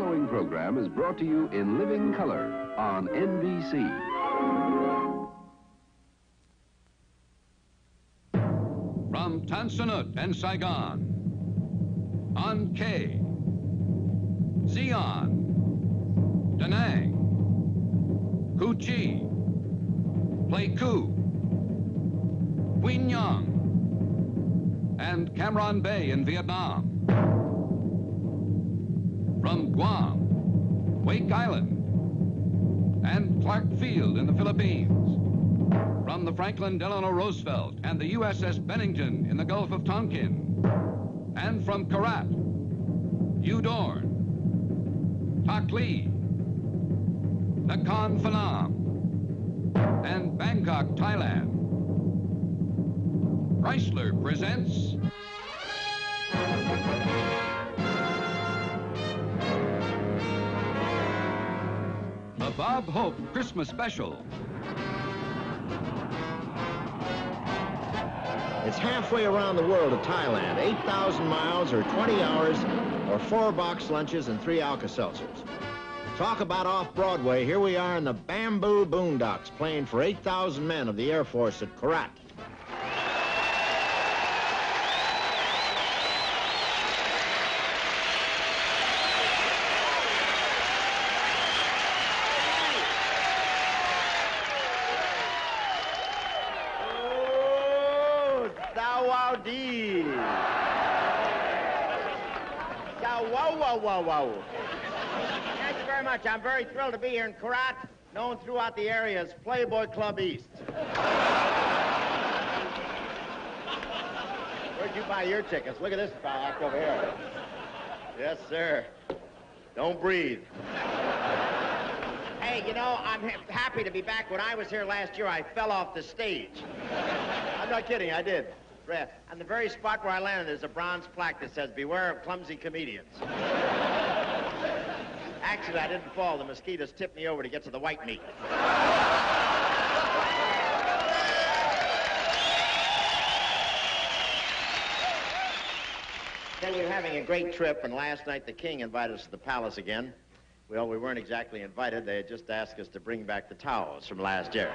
following program is brought to you in living color on NBC. From Tan Son Nhut and Saigon, on K, Xi'an, Da Nang, Cu Chi, Pleiku, Quy Nhong, and Cam Bay in Vietnam. From Guam, Wake Island, and Clark Field in the Philippines. From the Franklin Delano Roosevelt and the USS Bennington in the Gulf of Tonkin. And from Korat, U Dorn, Tak Lee, Nakhon Phanom, and Bangkok, Thailand. Chrysler presents the Bob Hope Christmas Special. It's halfway around the world to Thailand, 8,000 miles or 20 hours or 4 box lunches and 3 Alka-Seltzers. Talk about off-Broadway, here we are in the Bamboo Boondocks playing for 8,000 men of the Air Force at Korat. Whoa. Thank you very much. I'm very thrilled to be here in Korat, known throughout the area as Playboy Club East. Where'd you buy your tickets? Look at this fact over here. Yes, sir. Don't breathe. Hey, you know, I'm happy to be back. When I was here last year, I fell off the stage. I'm not kidding, I did. On the very spot where I landed, there's a bronze plaque that says, "Beware of clumsy comedians." Actually, I didn't fall. The mosquitoes tipped me over to get to the white meat. Then we were having a great trip, and last night the king invited us to the palace again. Well, we weren't exactly invited. They had just asked us to bring back the towels from last year.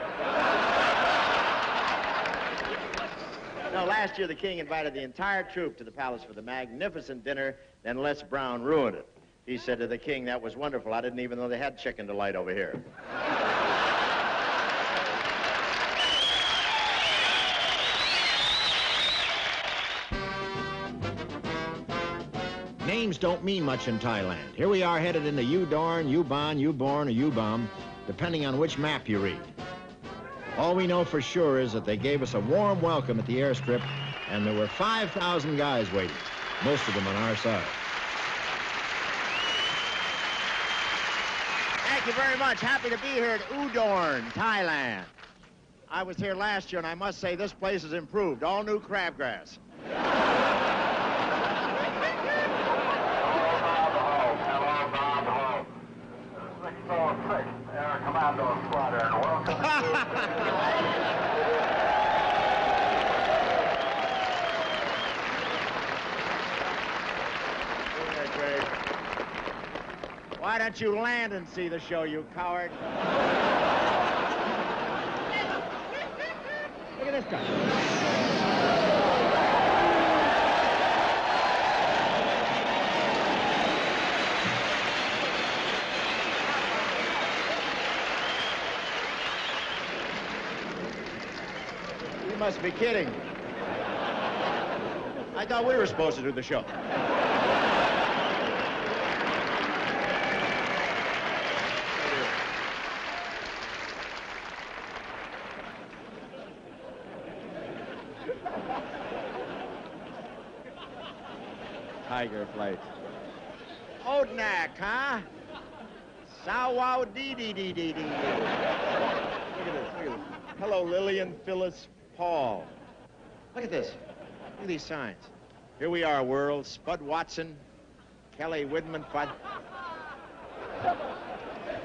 No, last year the king invited the entire troop to the palace for the magnificent dinner, then Les Brown ruined it. He said to the king, "That was wonderful. I didn't even know they had chicken delight over here." Names don't mean much in Thailand. Here we are headed into U Dorn, U Bon, U Born, or U Bum, depending on which map you read. All we know for sure is that they gave us a warm welcome at the airstrip, and there were 5,000 guys waiting, most of them on our side. Thank you very much. Happy to be here at U Dorn, Thailand. I was here last year, and I must say this place has improved. All new crabgrass. Air Commando Squadron, welcome to... Why don't you land and see the show, you coward? Look at this guy. You must be kidding. I thought we were supposed to do the show. Tiger flight. Odnak, huh? Sawow dee dee dee dee dee. Look at this, look at this. Hello, Lillian, Phyllis, Paul. Look at this. Look at these signs. Here we are, world. Spud Watson, Kelly Widman.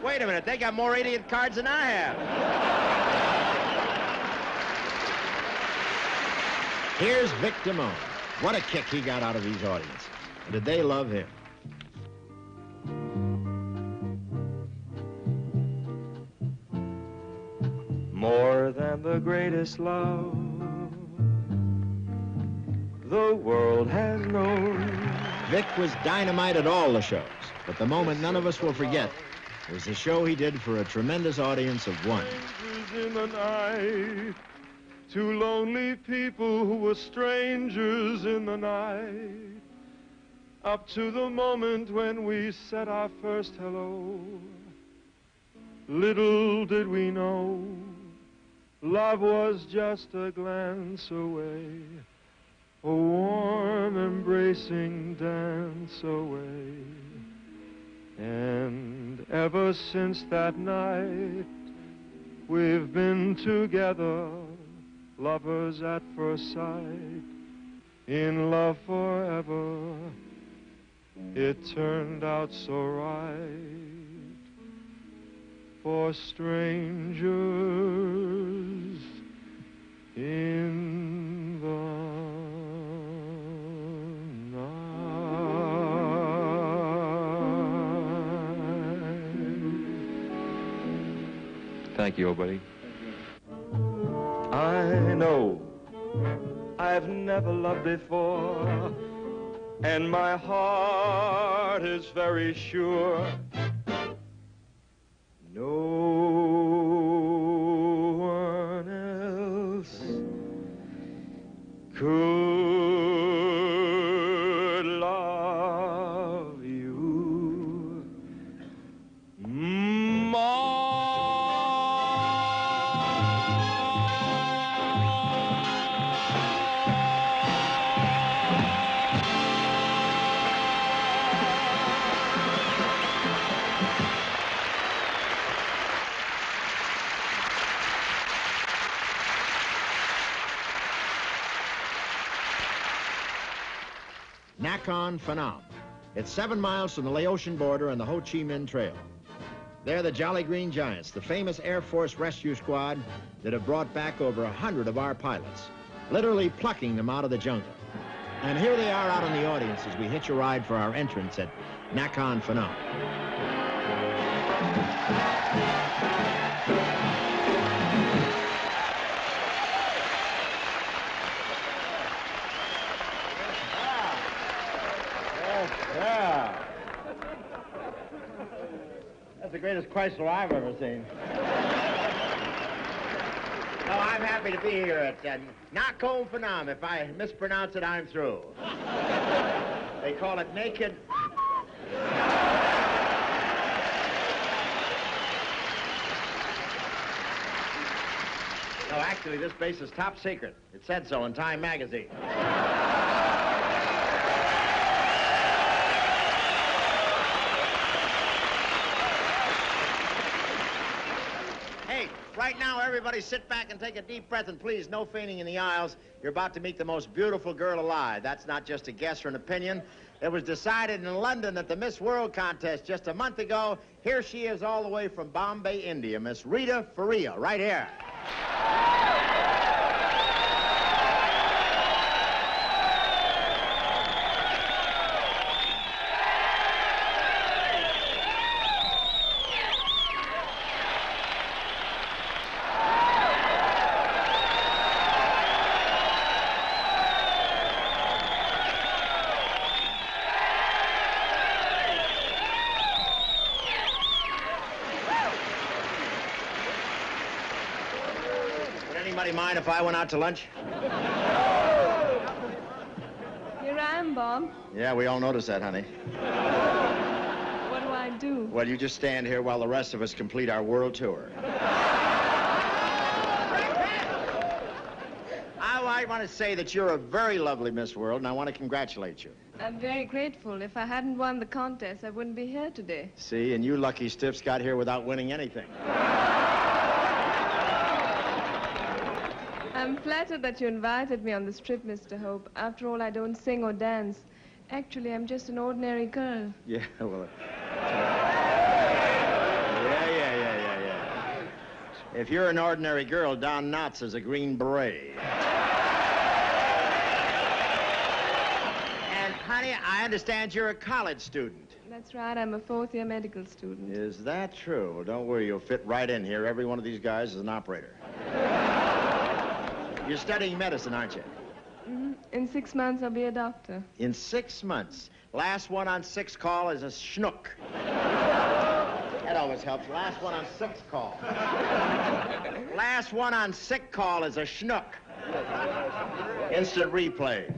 Wait a minute. They got more idiot cards than I have. Here's Vic Damone. What a kick he got out of these audiences. And did they love him? more than the greatest love the world has known. Vic was dynamite at all the shows, but the moment none of us will forget was the show he did for a tremendous audience of one. Strangers in the night, two lonely people who were strangers in the night, up to the moment when we said our first hello. Little did we know, love was just a glance away, a warm embracing dance away. And ever since that night, we've been together, lovers at first sight, in love forever. It turned out so right for strangers in the Thank you, old buddy. I know I've never loved before, and my heart is very sure no one else could love you more. Nakhon Phanom. It's 7 miles from the Laotian border and the Ho Chi Minh Trail. They're the Jolly Green Giants, the famous Air Force rescue squad that have brought back over 100 of our pilots, literally plucking them out of the jungle. And here they are out in the audience as we hitch a ride for our entrance at Nakhon Phanom. Yeah. That's the greatest Chrysler I've ever seen. Oh, I'm happy to be here at Nakhon Phanom. If I mispronounce it, I'm through. They call it naked. No, actually, this base is top secret. It said so in Time magazine. Right now, everybody sit back and take a deep breath, and please, no fainting in the aisles. You're about to meet the most beautiful girl alive. That's not just a guess or an opinion. It was decided in London at the Miss World contest just a month ago. Here she is all the way from Bombay, India, Miss Rita Faria, right here. Anybody mind if I went out to lunch? Here I am, Bob. Yeah, we all noticed that, honey. What do I do? Well, you just stand here while the rest of us complete our world tour. I want to say that you're a very lovely Miss World, and I want to congratulate you. I'm very grateful. If I hadn't won the contest, I wouldn't be here today. See, and you lucky stiffs got here without winning anything. I'm flattered that you invited me on this trip, Mr. Hope. After all, I don't sing or dance. Actually, I'm just an ordinary girl. Yeah, well... Yeah. If you're an ordinary girl, Don Knotts is a Green Beret. And, honey, I understand you're a college student. That's right, I'm a fourth-year medical student. Is that true? Well, don't worry, you'll fit right in here. Every one of these guys is an operator. You're studying medicine, aren't you? Mm-hmm. In 6 months, I'll be a doctor. In 6 months. Last one on 6 call is a schnook. That always helps. Last one on 6 call. Last one on sick call is a schnook. Instant replay.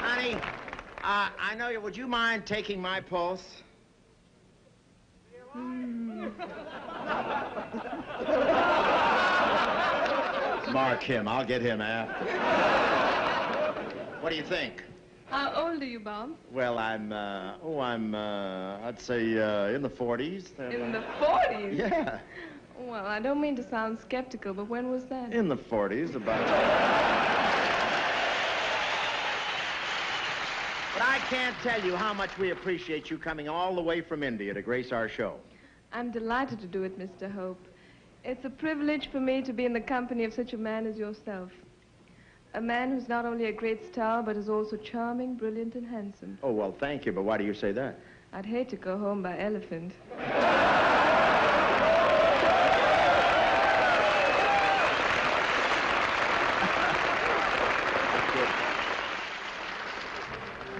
Honey, I know you. Would you mind taking my pulse? Mark him. I'll get him after. What do you think? How old are you, Bob? Well, I'd say in the 40s. In the 40s? Yeah. Well, I don't mean to sound skeptical, but when was that? In the 40s, about. But I can't tell you how much we appreciate you coming all the way from India to grace our show. I'm delighted to do it, Mr. Hope. It's a privilege for me to be in the company of such a man as yourself. A man who's not only a great star, but is also charming, brilliant, and handsome. Oh, well, thank you, but why do you say that? I'd hate to go home by elephant.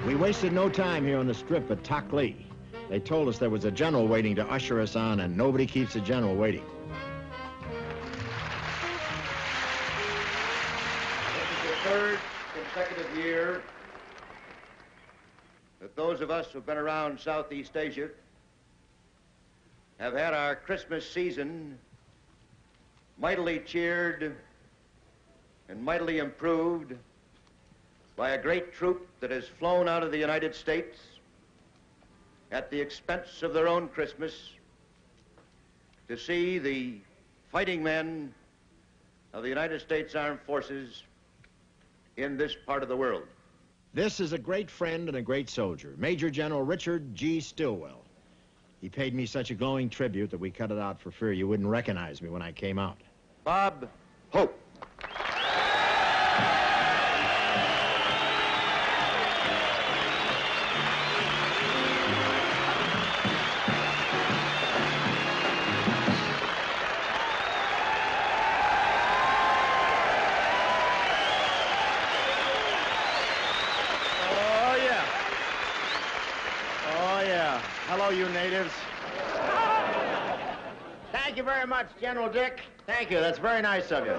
We wasted no time here on the strip at Tak Lee. They told us there was a general waiting to usher us on, and nobody keeps a general waiting. This is the third consecutive year that those of us who've been around Southeast Asia have had our Christmas season mightily cheered and mightily improved by a great troop that has flown out of the United States at the expense of their own Christmas to see the fighting men of the United States Armed Forces in this part of the world. This is a great friend and a great soldier, Major General Richard G. Stilwell. He paid me such a glowing tribute that we cut it out for fear you wouldn't recognize me when I came out. Bob Hope. Hello, you natives. Thank you very much, General Dick. Thank you. That's very nice of you.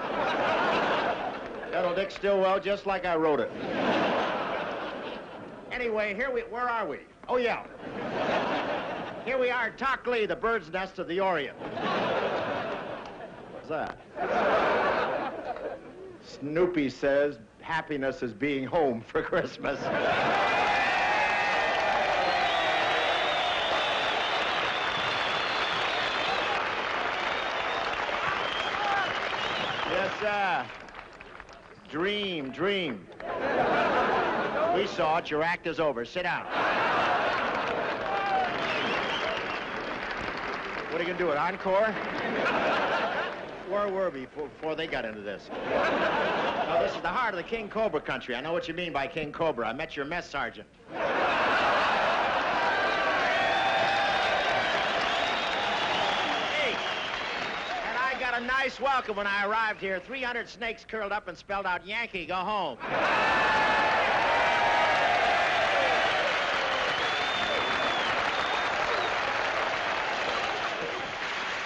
General Dick Stilwell, just like I wrote it. Anyway, where are we? Oh, yeah. Here we are at Tak Lee, the bird's nest of the Orient. What's that? Snoopy says happiness is being home for Christmas. Dream. We saw it. Your act is over. Sit down. What are you going to do, an encore? Where were we before they got into this? No, this is the heart of the King Cobra country. I know what you mean by King Cobra. I met your mess sergeant. A nice welcome when I arrived here. 300 snakes curled up and spelled out Yankee, go home.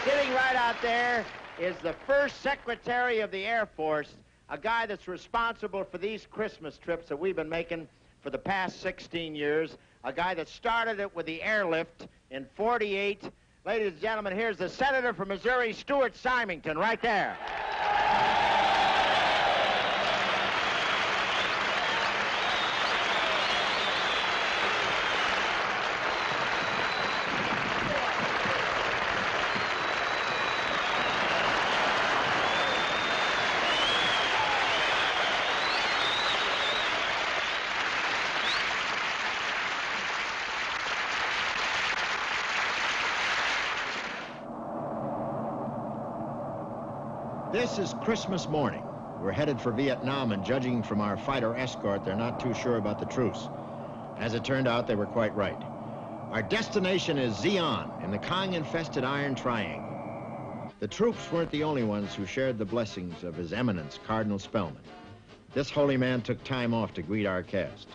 Sitting right out there is the first Secretary of the Air Force, a guy that's responsible for these Christmas trips that we've been making for the past 16 years, a guy that started it with the airlift in '48. Ladies and gentlemen, here's the Senator from Missouri, Stuart Symington, right there. This is Christmas morning. We're headed for Vietnam, and judging from our fighter escort, they're not too sure about the truce. As it turned out, they were quite right. Our destination is Xi'an, in the Kong-infested Iron Triangle. The troops weren't the only ones who shared the blessings of His Eminence, Cardinal Spellman. This holy man took time off to greet our cast.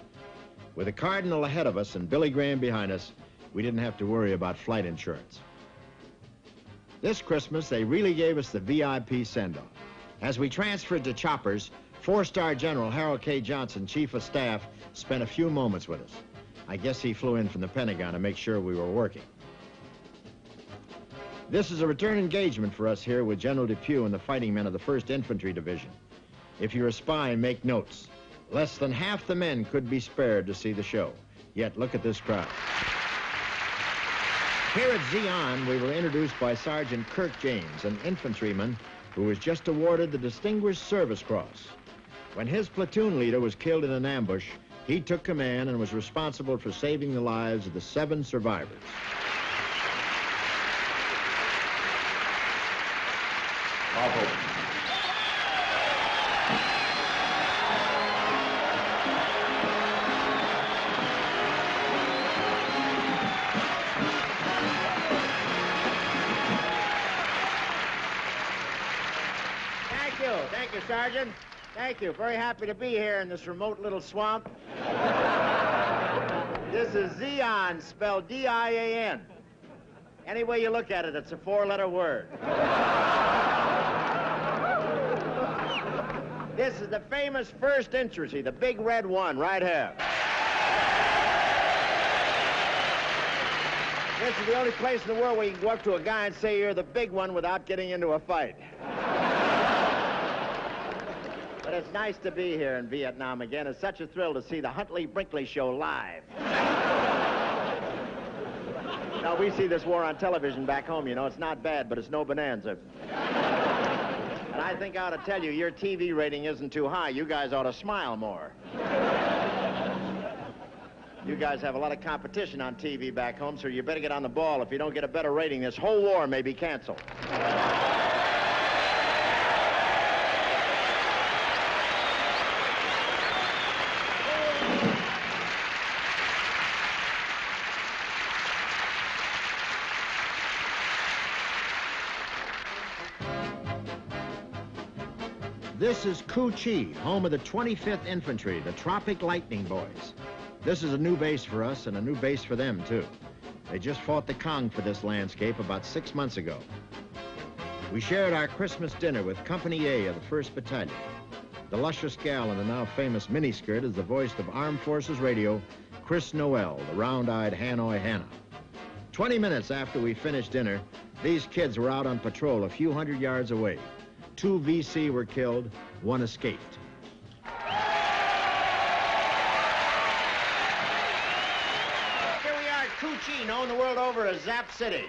With the Cardinal ahead of us and Billy Graham behind us, we didn't have to worry about flight insurance. This Christmas, they really gave us the VIP send-off. As we transferred to choppers, 4-star General Harold K. Johnson, Chief of Staff, spent a few moments with us. I guess he flew in from the Pentagon to make sure we were working. This is a return engagement for us here with General Depew and the fighting men of the 1st Infantry Division. If you're a spy, make notes. Less than half the men could be spared to see the show. Yet look at this crowd. Here at Xi'an, we were introduced by Sergeant Kirk James, an infantryman who was just awarded the Distinguished Service Cross. When his platoon leader was killed in an ambush, he took command and was responsible for saving the lives of the 7 survivors. Bravo. Thank you, Sergeant. Thank you. Very happy to be here in this remote little swamp. This is Xi'an, spelled D-I-A-N. Any way you look at it, it's a 4-letter word. This is the famous 1st Infantry, the big red one, right here. This is the only place in the world where you can go up to a guy and say you're the big one without getting into a fight. But it's nice to be here in Vietnam again. It's such a thrill to see the Huntley-Brinkley show live. Now, we see this war on television back home, you know. It's not bad, but it's no bonanza. And I think I ought to tell you, your TV rating isn't too high. You guys ought to smile more. You guys have a lot of competition on TV back home, so you better get on the ball. If you don't get a better rating, this whole war may be canceled. This is Cu Chi, home of the 25th Infantry, the Tropic Lightning Boys. This is a new base for us and a new base for them, too. They just fought the Kong for this landscape about 6 months ago. We shared our Christmas dinner with Company A of the 1st Battalion. The luscious gal in the now famous miniskirt is the voice of Armed Forces Radio, Chris Noel, the round-eyed Hanoi Hannah. 20 minutes after we finished dinner, these kids were out on patrol a few hundred yards away. 2 VC were killed, 1 escaped. Here we are at Cu Chi, known the world over as Zap City.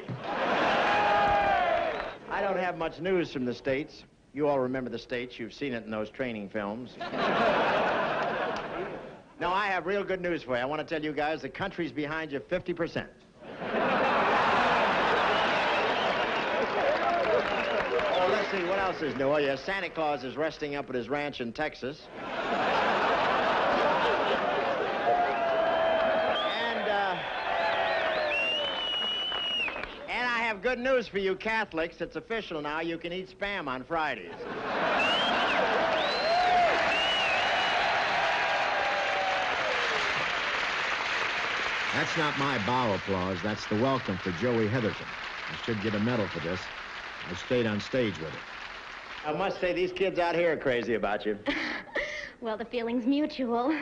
I don't have much news from the States. You all remember the States. You've seen it in those training films. No, I have real good news for you. I want to tell you guys the country's behind you 50%. Oh, let's see, what else is new? Oh, yes, Santa Claus is resting up at his ranch in Texas. And I have good news for you Catholics. It's official now. You can eat Spam on Fridays. That's not my bow applause. That's the welcome for Joey Heatherton. I should get a medal for this. I stayed on stage with it. I must say, these kids out here are crazy about you. Well, the feeling's mutual.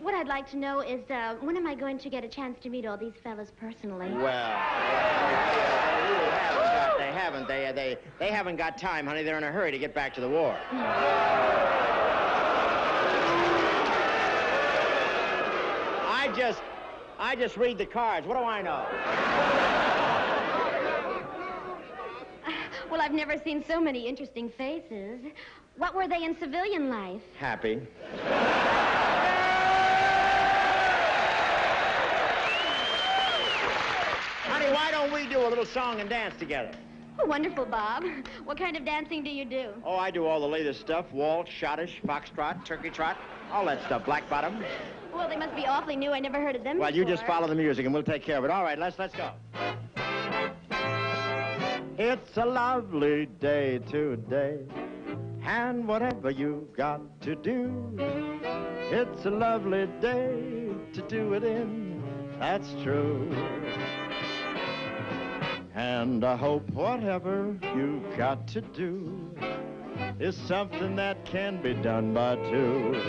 What I'd like to know is, when am I going to get a chance to meet all these fellas personally? Well, they haven't got time, honey. They're in a hurry to get back to the war. I just read the cards. What do I know? Well, I've never seen so many interesting faces. What were they in civilian life? Happy. don't we do a little song and dance together? Oh, wonderful, Bob. What kind of dancing do you do? Oh, I do all the latest stuff. Waltz, schottish, foxtrot, turkey trot, all that stuff. Black bottom. Well, they must be awfully new. I never heard of them Well, you before. just follow the music and we'll take care of it. All right, let's go. It's a lovely day today, and whatever you've got to do, it's a lovely day to do it in, that's true. And I hope whatever you've got to do is something that can be done by two.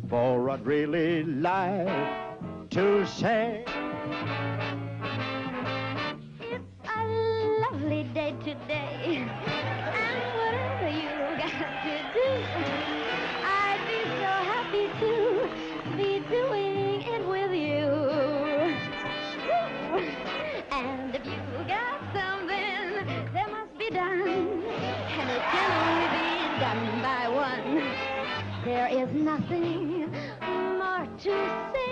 For I'd really like to say, Lovely day today, and whatever you got to do, I'd be so happy to be doing it with you. And if you got something that must be done, and it can only be done by one, there is nothing more to say.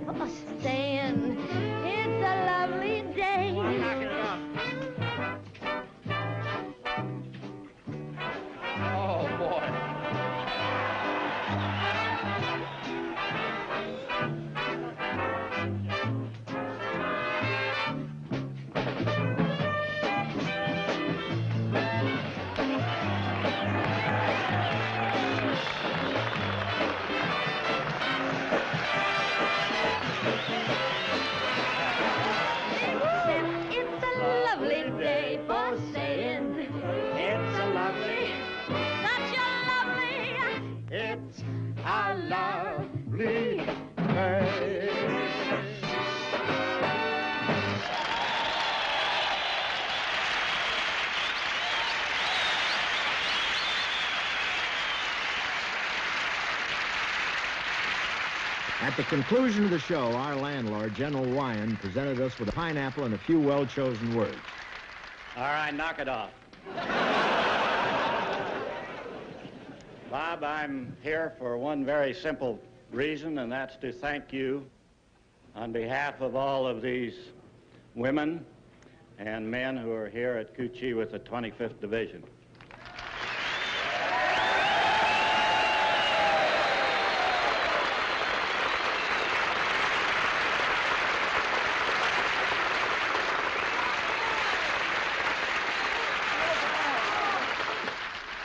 For staying, it's a lovely day. I'm knocking it off. Oh, boy. At the conclusion of the show, our landlord, General Wyan, presented us with a pineapple and a few well-chosen words. All right, knock it off. Bob, I'm here for one very simple reason, and that's to thank you on behalf of all of these women and men who are here at Cucci with the 25th Division.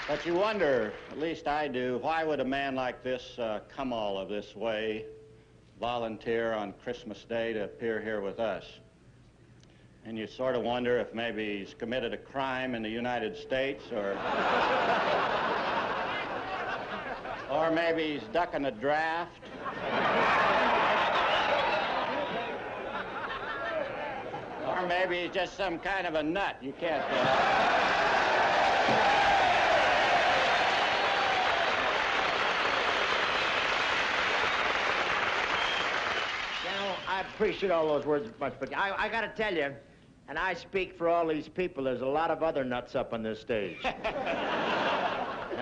But you wonder, at least I do, why would a man like this come all of this way, volunteer on Christmas Day to appear here with us? And you sort of wonder if maybe he's committed a crime in the United States, or maybe he's ducking a draft. Or maybe he's just some kind of a nut. You can't I appreciate all those words much, but I got to tell you, and I speak for all these people, there's a lot of other nuts up on this stage. And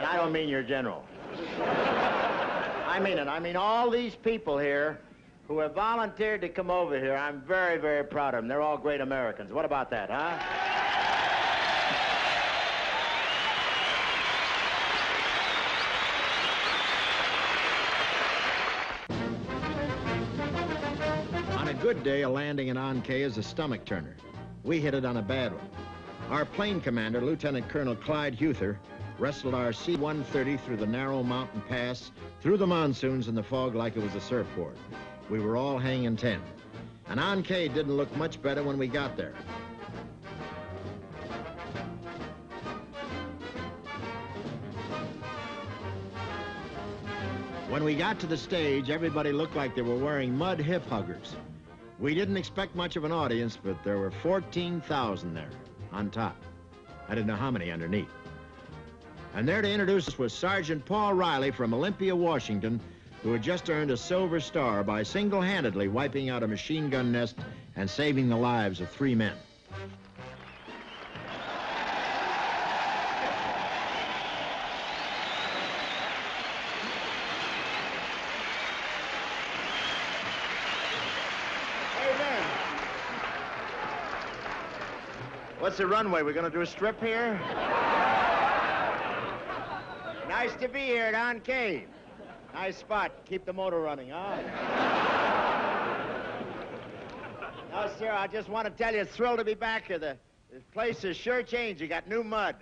I don't mean your general. I mean it. I mean all these people here who have volunteered to come over here. I'm very, very proud of them. They're all great Americans. What about that, huh? On a good day, a landing in Ankh is a stomach turner. We hit it on a bad one. Our plane commander, Lieutenant Colonel Clyde Heather, wrestled our C-130 through the narrow mountain pass, through the monsoons and the fog like it was a surfboard. We were all hanging 10. And Ankh didn't look much better when we got there. When we got to the stage, everybody looked like they were wearing mud hip huggers. We didn't expect much of an audience, but there were 14,000 there on top. I didn't know how many underneath. And there to introduce us was Sergeant Paul Riley from Olympia, Washington, who had just earned a Silver Star by single-handedly wiping out a machine gun nest and saving the lives of 3 men. What's the runway? We're gonna do a strip here? Nice to be here at On Cave. Nice spot. Keep the motor running, huh? No, sir, I just want to tell you, it's thrilled to be back here. This place has sure changed. You got new mud.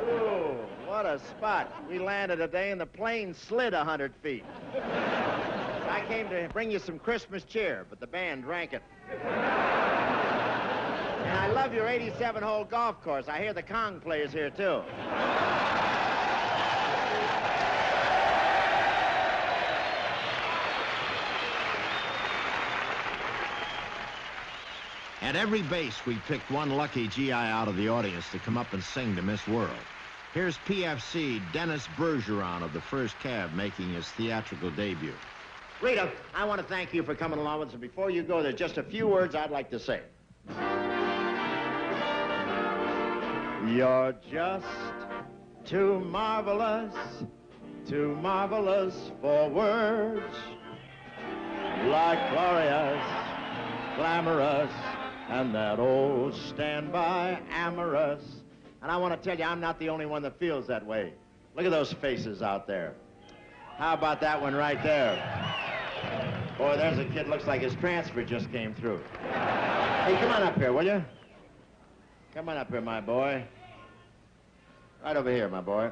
Ooh, what a spot. We landed today and the plane slid 100 feet. I came to bring you some Christmas cheer, but the band drank it. And I love your 87-hole golf course. I hear the Kong players here, too. At every base, we picked one lucky GI out of the audience to come up and sing to Miss World. Here's PFC Dennis Bergeron of the First Cab making his theatrical debut. Rita, I want to thank you for coming along with us. And before you go, there's just a few words I'd like to say. You're just too marvelous for words. Like glorious, glamorous, and that old standby amorous. And I want to tell you, I'm not the only one that feels that way. Look at those faces out there. How about that one right there? Boy, there's a kid, looks like his transfer just came through. Hey, come on up here, will you? Come on up here, my boy. Right over here, my boy.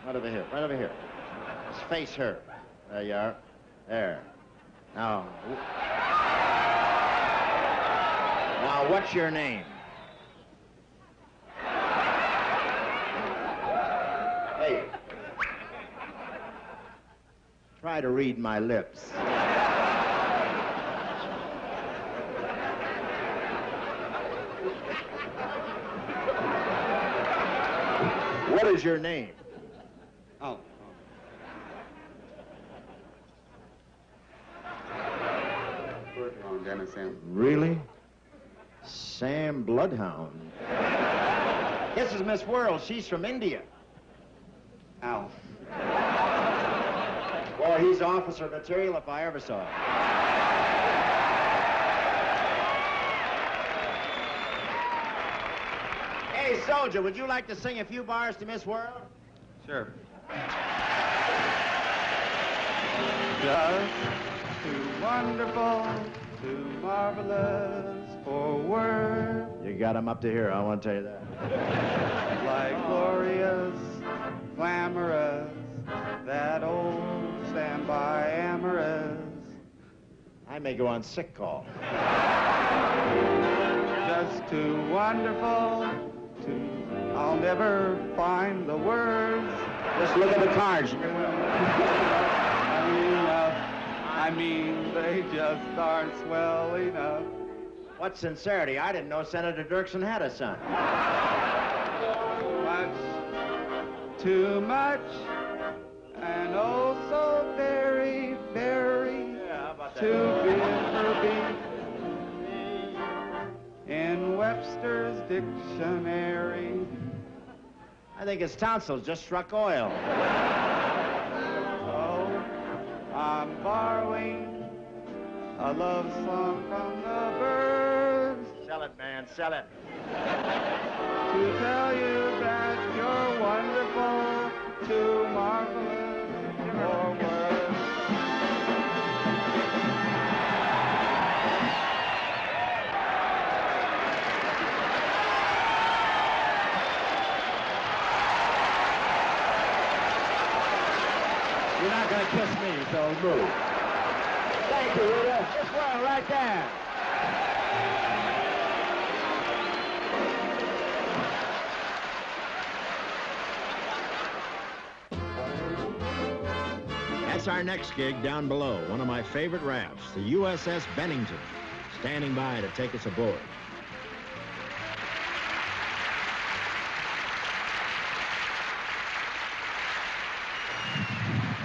Right over here, right over here. Just face her. There you are. There. Now, what's your name? Hey. Try to read my lips. What is your name? Oh. Bloodhound, Dennis Sam. Really? Sam Bloodhound. This is Miss World. She's from India. Al. Boy, he's officer material if I ever saw it. Hey, soldier, would you like to sing a few bars to Miss World? Sure. Just too wonderful, too marvelous for words. You got him up to here, I want to tell you that. Like glorious, glamorous, that old standby amorous. I may go on sick call. Just too wonderful, I'll never find the words. Just look at the cards. I mean, they just aren't swell enough. What sincerity? I didn't know Senator Dirksen had a son. Too much, and oh so very, very too big for beef. In Webster's dictionary. I think his tonsils just struck oil. So I'm borrowing a love song from the birds. Sell it, man, sell it. To tell you that you're wonderful, too marvelous for words. You're not going to kiss me, so move. Thank you, Rita. This world right there. That's our next gig down below, one of my favorite rafts, the USS Bennington, standing by to take us aboard.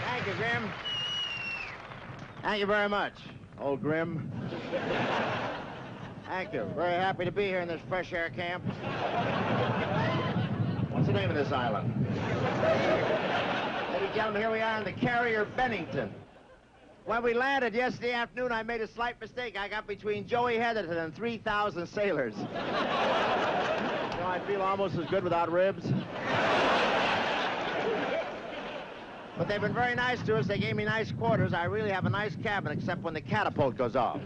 Thank you, Grim. Thank you very much, old Grim. Thank you. Very happy to be here in this fresh air camp. What's the name of this island? Ladies and gentlemen, here we are on the carrier Bennington. When we landed yesterday afternoon, I made a slight mistake. I got between Joey Heatherton and 3,000 sailors. I feel almost as good without ribs. But they've been very nice to us. They gave me nice quarters. I really have a nice cabin, except when the catapult goes off.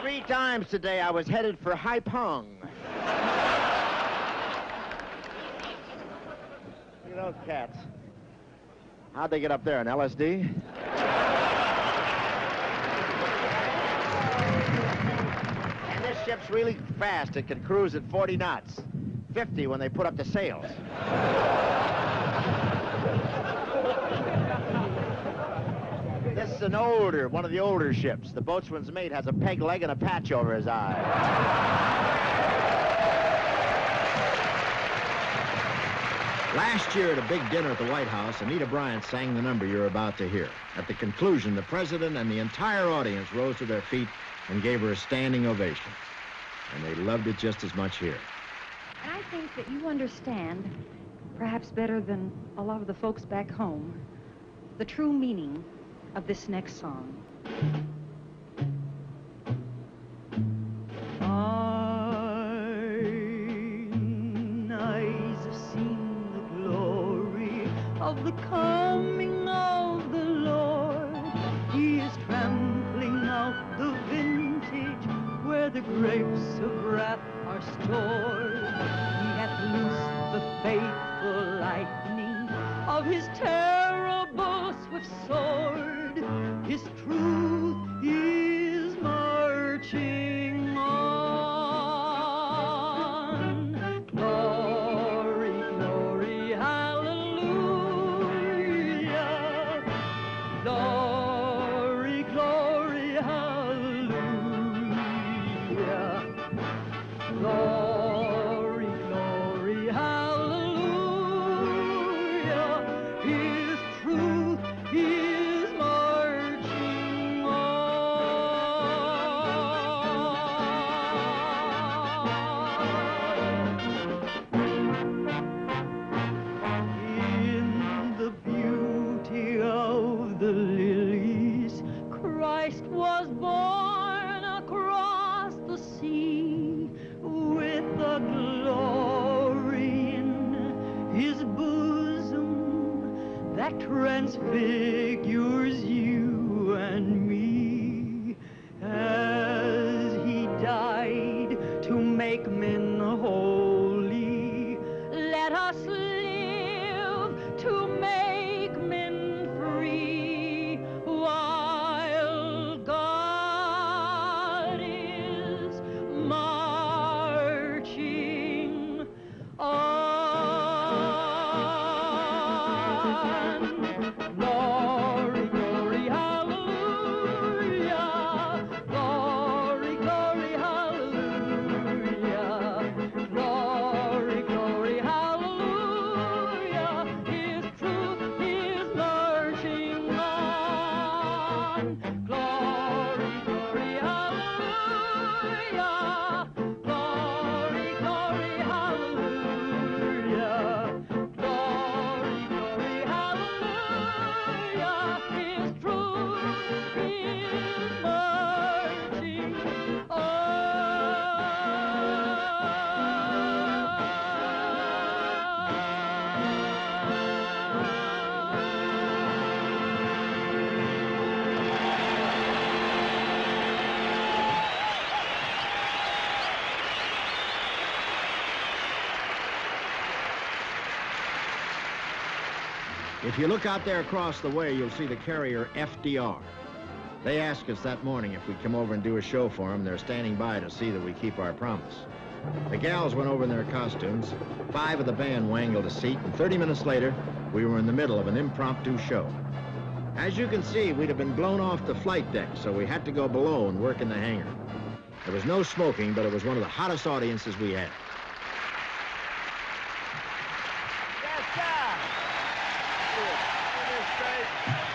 3 times today I was headed for Haiphong. Look at those cats. How'd they get up there, on LSD? And this ship's really fast. It can cruise at 40 knots. 50 when they put up the sails. This is one of the older ships. The boatswain's mate has a peg leg and a patch over his eye. Last year at a big dinner at the White House, Anita Bryant sang the number you're about to hear. At the conclusion, the president and the entire audience rose to their feet and gave her a standing ovation. And they loved it just as much here. And I think that you understand, perhaps better than a lot of the folks back home, the true meaning of this next song. Mine eyes have seen the glory of the coming of the Lord. He is trampling out the vintage where the grapes of wrath are stored. He hath loosed the fateful lightning of his terrible swift sword. His truth is marching on. Glory, glory, hallelujah. Glory, glory, hallelujah. Glory, glory, hallelujah. His truth is marching on. In the beauty of the lilies, Christ was born across the sea with the glory in his bosom that transfigures you and me, as he died to make men holy. Let us live to make men free, while God is marching on. Glory, glory, hallelujah. Glory, glory, hallelujah. Glory, glory, hallelujah. His truth is marching on. Glory, glory, hallelujah. Glory, glory, hallelujah. Glory, glory, hallelujah. His truth is marching If you look out there across the way, you'll see the carrier FDR. They asked us that morning if we'd come over and do a show for them. They're standing by to see that we keep our promise. The gals went over in their costumes. 5 of the band wangled a seat, and 30 minutes later, we were in the middle of an impromptu show. As you can see, we'd have been blown off the flight deck, so we had to go below and work in the hangar. There was no smoking, but it was one of the hottest audiences we had. Yes, sir. Get this straight.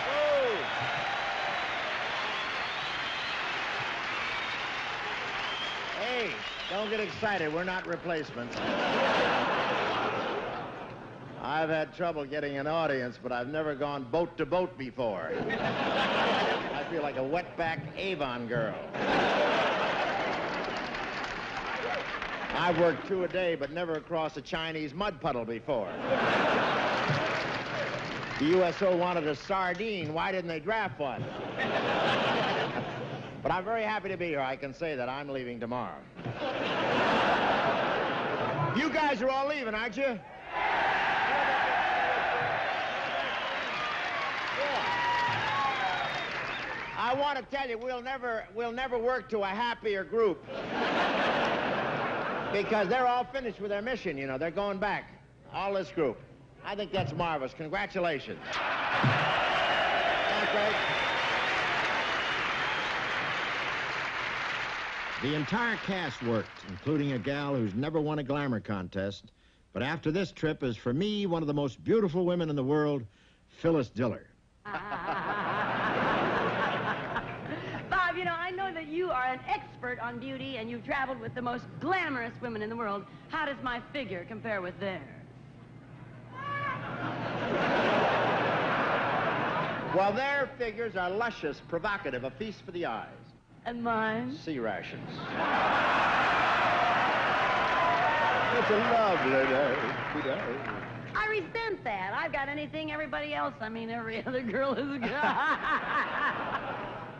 Move. Hey, don't get excited. We're not replacements. I've had trouble getting an audience, but I've never gone boat to boat before. I feel like a wetback Avon girl. I've worked 2 a day, but never across a Chinese mud puddle before. The USO wanted a sardine. Why didn't they draft one? But I'm very happy to be here. I can say that I'm leaving tomorrow. You guys are all leaving, aren't you? I want to tell you, we'll never work to a happier group. Because they're all finished with their mission, you know. They're going back. All this group. I think that's marvelous. Congratulations. That's right. The entire cast worked, including a gal who's never won a glamour contest, but after this trip is, for me, one of the most beautiful women in the world, Phyllis Diller. Bob, you know, I know that you are an expert on beauty and you've traveled with the most glamorous women in the world. How does my figure compare with theirs? Well, their figures are luscious, provocative, a feast for the eyes. And mine? Sea rations. It's a lovely day today. I resent that. I've got anything everybody else, I mean, every other girl has got.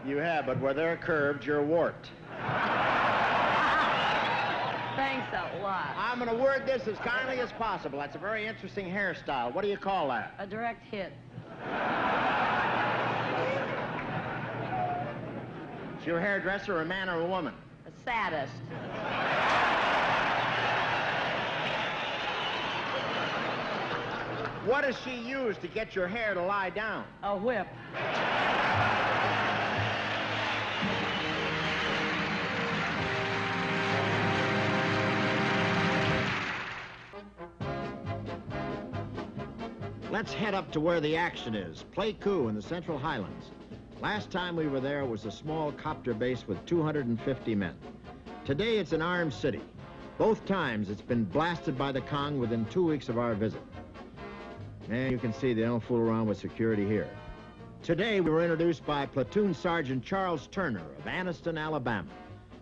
You have, but where they're curved, you're warped. Thanks a lot. I'm going to word this as kindly as possible. That's a very interesting hairstyle. What do you call that? A direct hit. Is your hairdresser a man or a woman? A sadist. What does she use to get your hair to lie down? A whip. Let's head up to where the action is. Play Coup in the Central Highlands. Last time we were there, it was a small copter base with 250 men. Today, it's an armed city. Both times, it's been blasted by the Kong within 2 weeks of our visit. And you can see they don't fool around with security here. Today, we were introduced by Platoon Sergeant Charles Turner of Anniston, Alabama,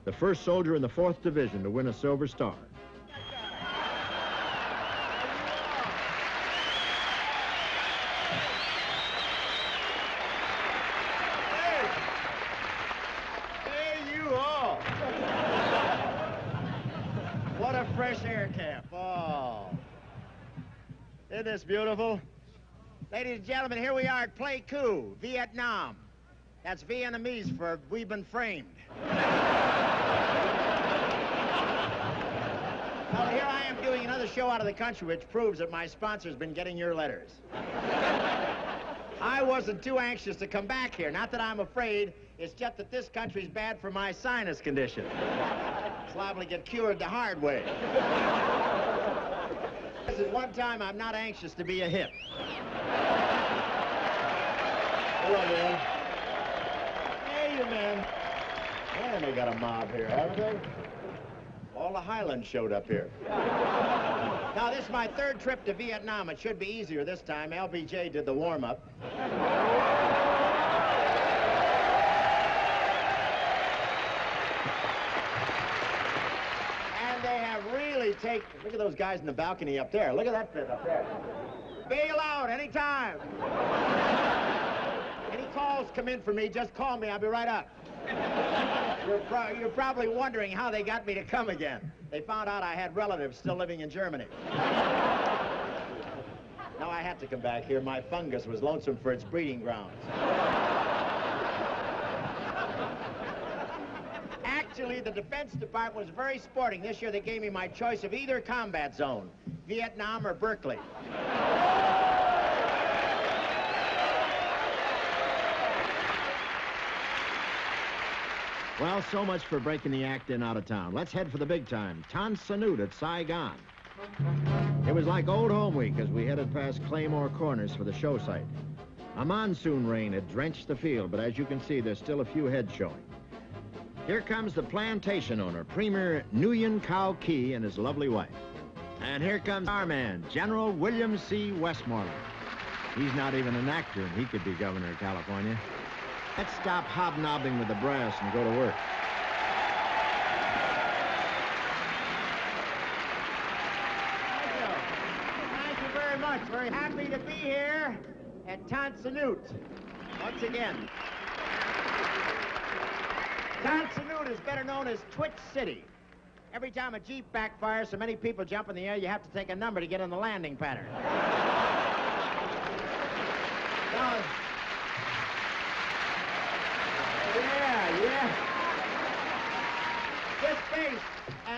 the first soldier in the 4th Division to win a Silver Star. What a fresh air cap. Oh. Isn't this beautiful? Ladies and gentlemen, here we are at Play Coup, Vietnam. That's Vietnamese for we've been framed. Well, here I am doing another show out of the country, which proves that my sponsor's been getting your letters. I wasn't too anxious to come back here. Not that I'm afraid. It's just that this country's bad for my sinus condition. It's liable to get cured the hard way. This is one time I'm not anxious to be a hit. Hello, man. Hey, you men. Man, they got a mob here, haven't they? All the Highlands showed up here. Now, this is my 3rd trip to Vietnam. It should be easier this time. LBJ did the warm-up. And they have really taken... Look at those guys in the balcony up there. Look at that bit up there. Bail out anytime. Any calls come in for me, just call me. I'll be right up. You're probably wondering how they got me to come again. They found out I had relatives still living in Germany. Now I had to come back here. My fungus was lonesome for its breeding grounds. Actually, the Defense Department was very sporting. This year they gave me my choice of either combat zone, Vietnam or Berkeley. Well, so much for breaking the act in out of town. Let's head for the big time, Tan Son Nhut at Saigon. It was like old home week as we headed past Claymore Corners for the show site. A monsoon rain had drenched the field, but as you can see, there's still a few heads showing. Here comes the plantation owner, Premier Nguyen Cao Key, and his lovely wife. And here comes our man, General William C. Westmoreland. He's not even an actor, and he could be governor of California. Let's stop hobnobbing with the brass and go to work. Thank you very much. Very happy to be here at Tonsonute once again. Tonsonute is better known as Twitch City. Every time a Jeep backfires, so many people jump in the air, you have to take a number to get in the landing pattern. Yeah.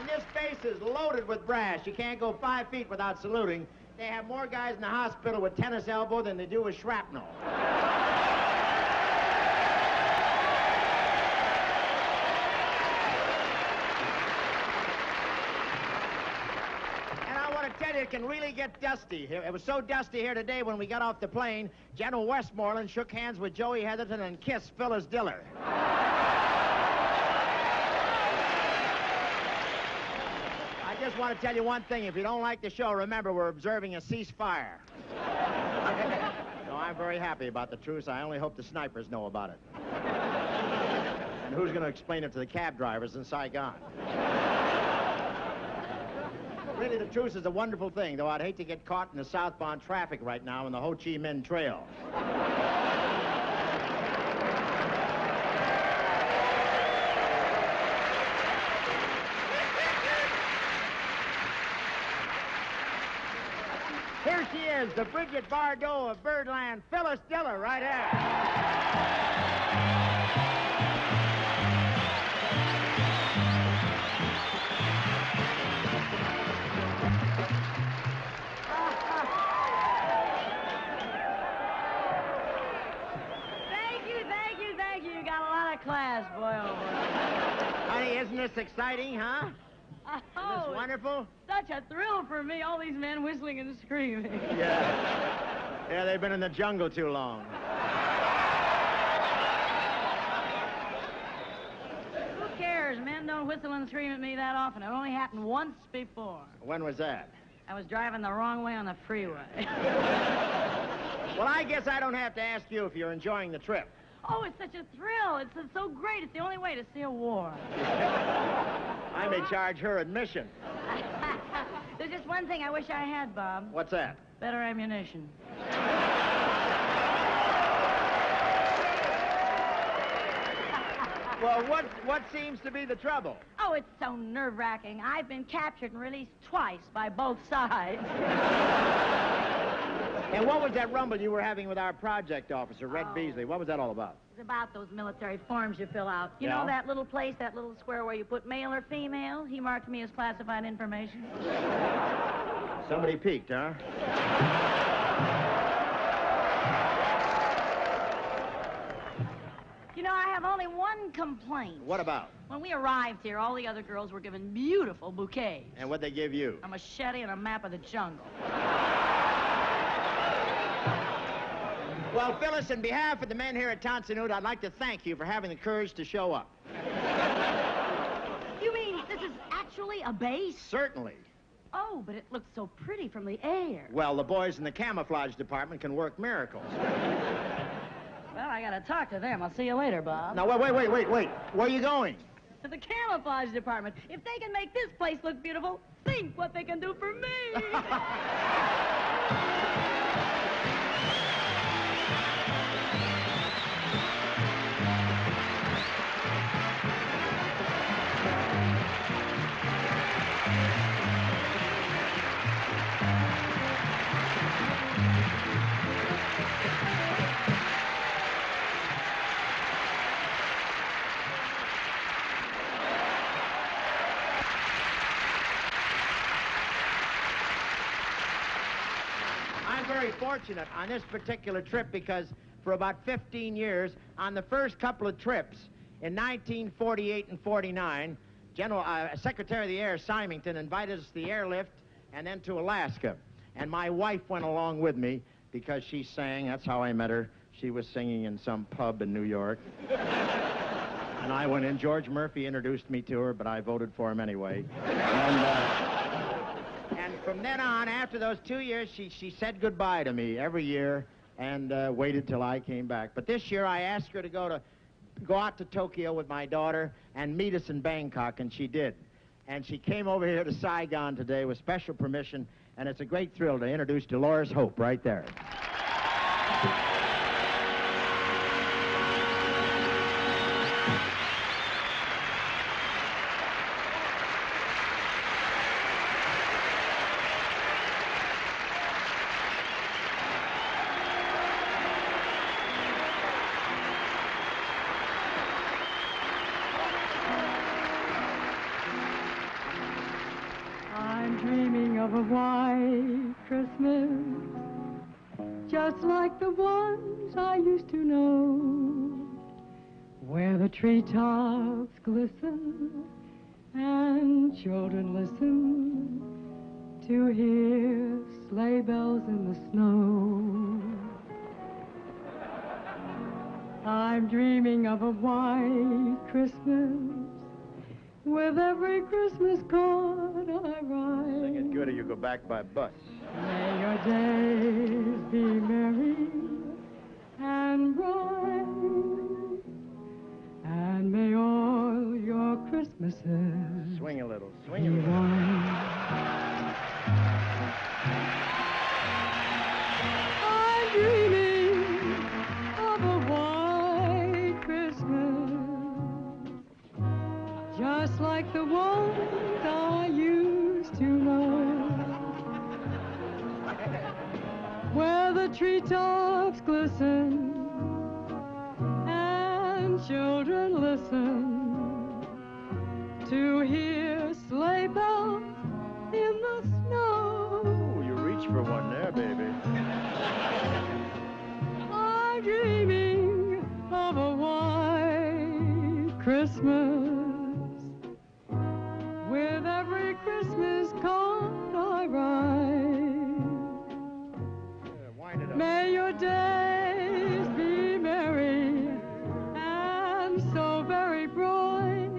This base is loaded with brass. You can't go 5 feet without saluting. They have more guys in the hospital with tennis elbow than they do with shrapnel. It can really get dusty here. It was so dusty here today when we got off the plane, General Westmoreland shook hands with Joey Heatherton and kissed Phyllis Diller. I just want to tell you one thing. If you don't like the show, remember we're observing a ceasefire. So I'm very happy about the truce. I only hope the snipers know about it. And who's going to explain it to the cab drivers in Saigon? Really, the truce is a wonderful thing, though I'd hate to get caught in the southbound traffic right now in the Ho Chi Minh Trail. Here she is, the Bridget Bardot of Birdland, Phyllis Diller, right here. Class, boy, oh boy. Honey, isn't this exciting, huh? Oh, isn't this wonderful? Such a thrill for me, all these men whistling and screaming. Yeah, they've been in the jungle too long. Who cares? Men don't whistle and scream at me that often. It only happened once before. When was that? I was driving the wrong way on the freeway. Well, I guess I don't have to ask you if you're enjoying the trip. Oh, it's such a thrill. It's so great. It's the only way to see a war. I may charge her admission. There's just one thing I wish I had, Bob. What's that? Better ammunition. Well, what seems to be the trouble? Oh, it's so nerve-wracking. I've been captured and released twice by both sides. And what was that rumble you were having with our project officer, Red Beasley? What was that all about? It's about those military forms you fill out. You know that little place, that little square where you put male or female? He marked me as classified information. Somebody peeked, huh? You know, I have only one complaint. What about? When we arrived here, all the other girls were given beautiful bouquets. And what'd they give you? A machete and a map of the jungle. Well, Phyllis, in behalf of the men here at Tonsonute, I'd like to thank you for having the courage to show up. You mean this is actually a base? Certainly. Oh, but it looks so pretty from the air. Well, the boys in the camouflage department can work miracles. Well, I gotta talk to them. I'll see you later, Bob. Now, wait. Where are you going? To the camouflage department. If they can make this place look beautiful, think what they can do for me. Very fortunate on this particular trip because for about 15 years, on the first couple of trips in 1948 and 49, Secretary of the Air Symington invited us to the airlift and then to Alaska. And my wife went along with me because she sang. That's how I met her. She was singing in some pub in New York. And I went in. George Murphy introduced me to her, but I voted for him anyway. And from then on, after those 2 years, she said goodbye to me every year and waited till I came back. But this year, I asked her to go out to Tokyo with my daughter and meet us in Bangkok, and she did. And she came over here to Saigon today with special permission, and it's a great thrill to introduce Dolores Hope right there. I'm dreaming of a white Christmas, just like the ones I used to know, where the treetops glisten and children listen to hear sleigh bells in the snow. I'm dreaming of a white Christmas, with every Christmas card I write. Sing it good or you go back by bus. May your days be merry and bright, and may all your Christmases Swing a little. be Swing a little. white. I'm dreaming of a white Christmas, just like the ones I used to know, where the treetops glisten and children listen to hear sleigh bells in the snow. Oh, you reach for one there, baby. I'm dreaming of a white Christmas, with every Christmas card I write. Wind it up. May your days be merry and so very bright,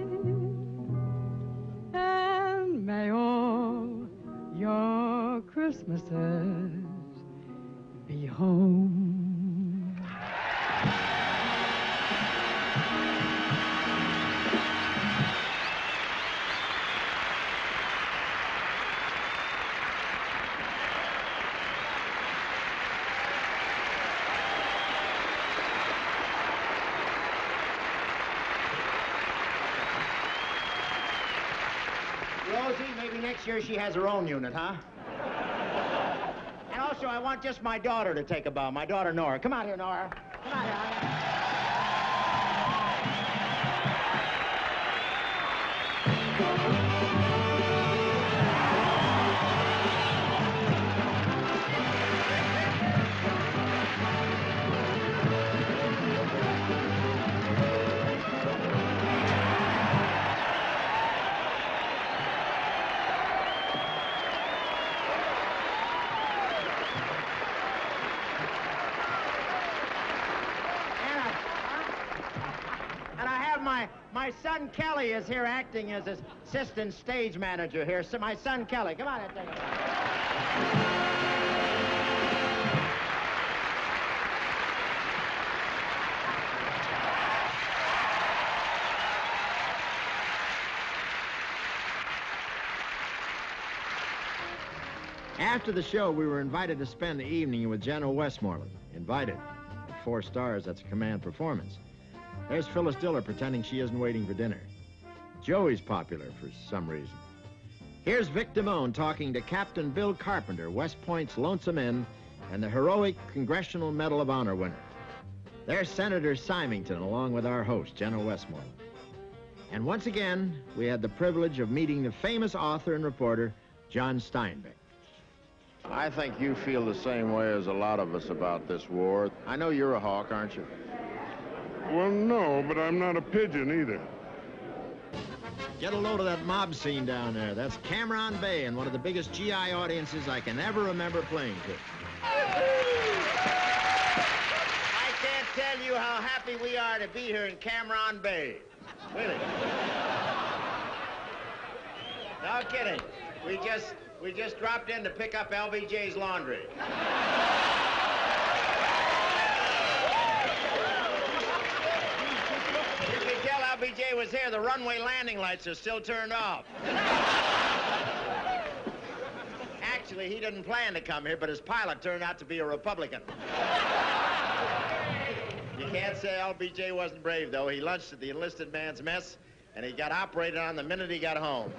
and may all your Christmases be home. Rosie, maybe next year she has her own unit, huh? And also, I want just my daughter to take a bow. My daughter, Nora. Come out here, Nora. Come out here, honey. And I have my son Kelly is here acting as assistant stage manager here. So my son Kelly, come on in, take a bow. After the show, we were invited to spend the evening with General Westmoreland. Invited. At 4 stars, that's a command performance. There's Phyllis Diller pretending she isn't waiting for dinner. Joey's popular for some reason. Here's Vic Damone talking to Captain Bill Carpenter, West Point's Lonesome Inn, and the heroic Congressional Medal of Honor winner. There's Senator Symington, along with our host, General Westmoreland. And once again, we had the privilege of meeting the famous author and reporter, John Steinbeck. I think you feel the same way as a lot of us about this war. I know you're a hawk, aren't you? Well, no, but I'm not a pigeon either. Get a load of that mob scene down there. That's Cameron Bay and one of the biggest GI audiences I can ever remember playing to. I can't tell you how happy we are to be here in Cameron Bay. Really? No kidding. We just dropped in to pick up LBJ's laundry. You could tell LBJ was here. The runway landing lights are still turned off. Actually, he didn't plan to come here, but his pilot turned out to be a Republican. You can't say LBJ wasn't brave, though. He lunched at the enlisted man's mess, and he got operated on the minute he got home.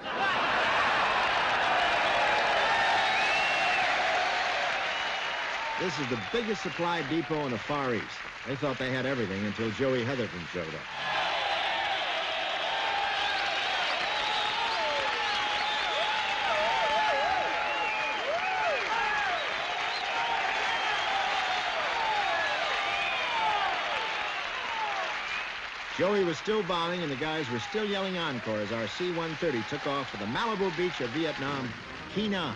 This is the biggest supply depot in the Far East. They thought they had everything until Joey Heatherton showed up. Joey was still bombing, and the guys were still yelling encore as our C-130 took off for the Malibu beach of Vietnam, Key Nam.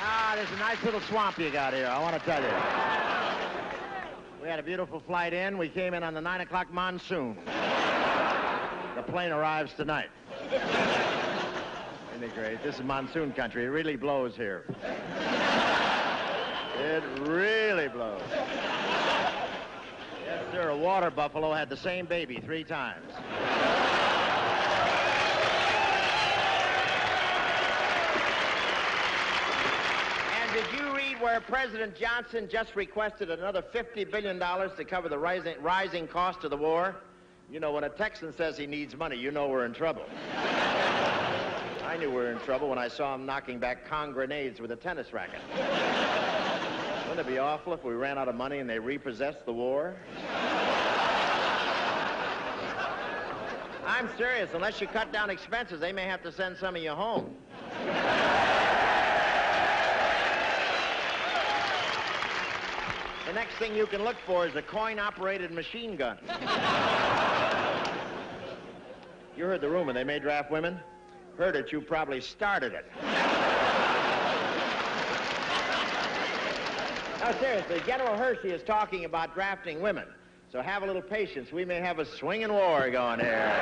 Ah, there's a nice little swamp you got here, I want to tell you. We had a beautiful flight in. We came in on the 9 o'clock monsoon. The plane arrives tonight. Isn't it great? This is monsoon country. It really blows here. It really blows. Yes, sir. A water buffalo had the same baby 3 times. And did you read where President Johnson just requested another $50 billion to cover the rising cost of the war? You know, when a Texan says he needs money, you know we're in trouble. I knew we were in trouble when I saw him knocking back Kong grenades with a tennis racket. Wouldn't it be awful if we ran out of money and they repossessed the war? I'm serious. Unless you cut down expenses, they may have to send some of you home. The next thing you can look for is a coin-operated machine gun. You heard the rumor they may draft women? Heard it, you probably started it. No, seriously, General Hershey is talking about drafting women. So have a little patience. We may have a swinging war going here.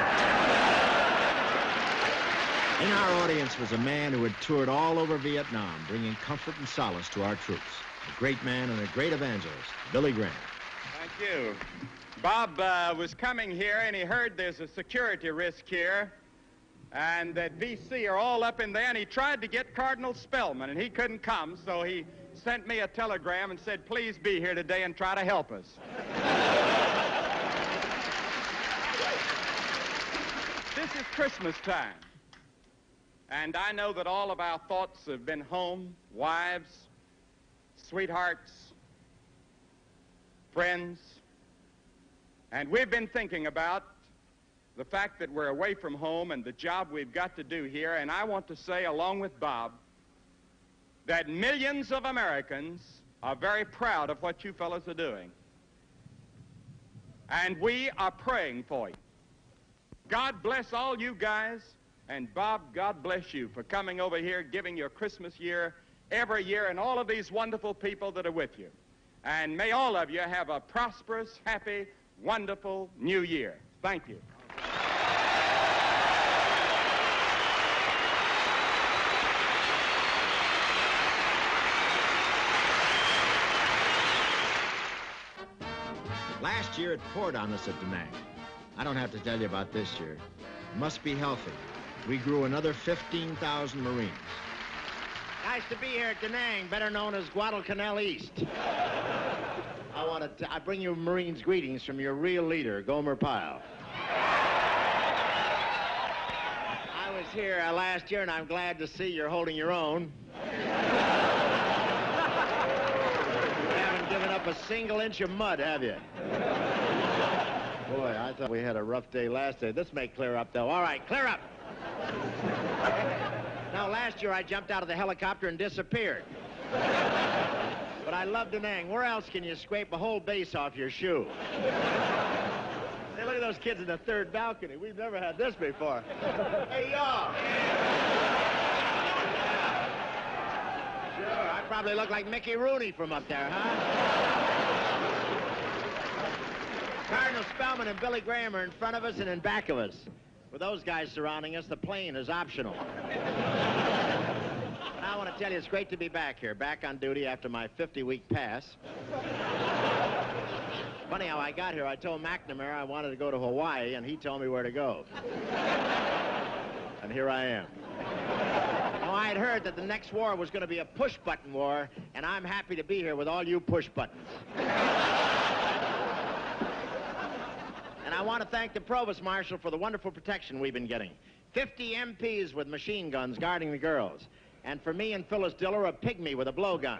In our audience was a man who had toured all over Vietnam, bringing comfort and solace to our troops. A great man and a great evangelist, Billy Graham. Thank you. Bob was coming here, and he heard there's a security risk here, and that VC are all up in there, and he tried to get Cardinal Spellman, and he couldn't come, so he sent me a telegram and said, please be here today and try to help us. This is Christmas time, and I know that all of our thoughts have been home, wives, sweethearts, friends, and we've been thinking about the fact that we're away from home and the job we've got to do here, and I want to say, along with Bob, that millions of Americans are very proud of what you fellows are doing. And we are praying for you. God bless all you guys, and Bob, God bless you for coming over here, giving your Christmas year every year, and all of these wonderful people that are with you. And may all of you have a prosperous, happy, wonderful new year. Thank you. Last year it poured on us at Da Nang. I don't have to tell you about this year. It must be healthy. We grew another 15,000 Marines. Nice to be here at Da Nang, better known as Guadalcanal East. I bring you Marines' greetings from your real leader, Gomer Pyle. I was here last year, and I'm glad to see you're holding your own. You haven't given up a single inch of mud, have you? Boy, I thought we had a rough day last day. This may clear up, though. All right, clear up. Now, last year I jumped out of the helicopter and disappeared. But I love Da Nang. Where else can you scrape a whole base off your shoe? Hey, look at those kids in the third balcony. We've never had this before. Hey, y'all. I probably look like Mickey Rooney from up there, huh? Cardinal Spellman and Billy Graham are in front of us and in back of us. With those guys surrounding us, the plane is optional. I want to tell you, it's great to be back here, back on duty after my 50-week pass. Funny how I got here. I told McNamara I wanted to go to Hawaii, and he told me where to go. And here I am. Now, I had heard that the next war was going to be a push-button war, and I'm happy to be here with all you push-buttons. And I want to thank the Provost Marshal for the wonderful protection we've been getting. 50 MPs with machine guns guarding the girls. And for me and Phyllis Diller, a pygmy with a blowgun.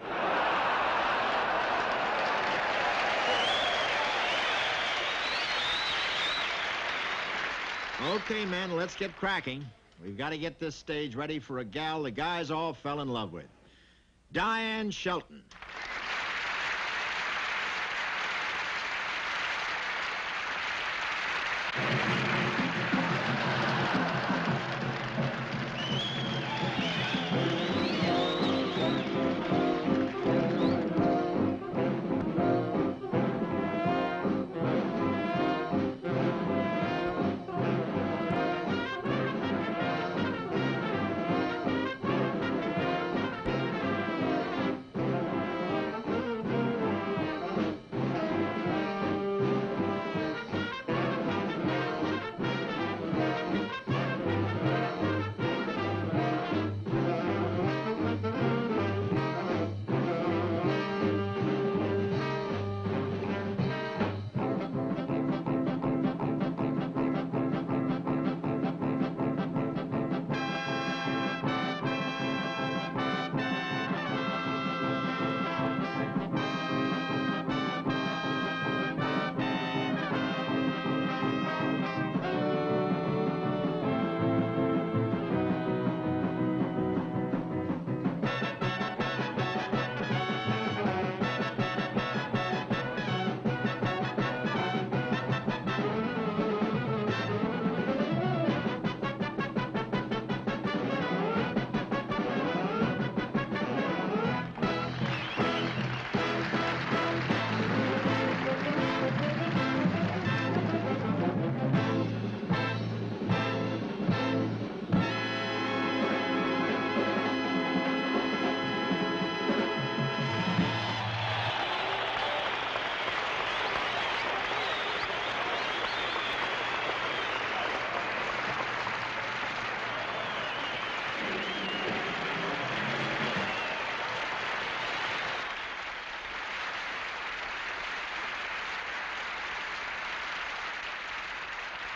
Okay, men, let's get cracking. We've got to get this stage ready for a gal the guys all fell in love with. Diane Shelton.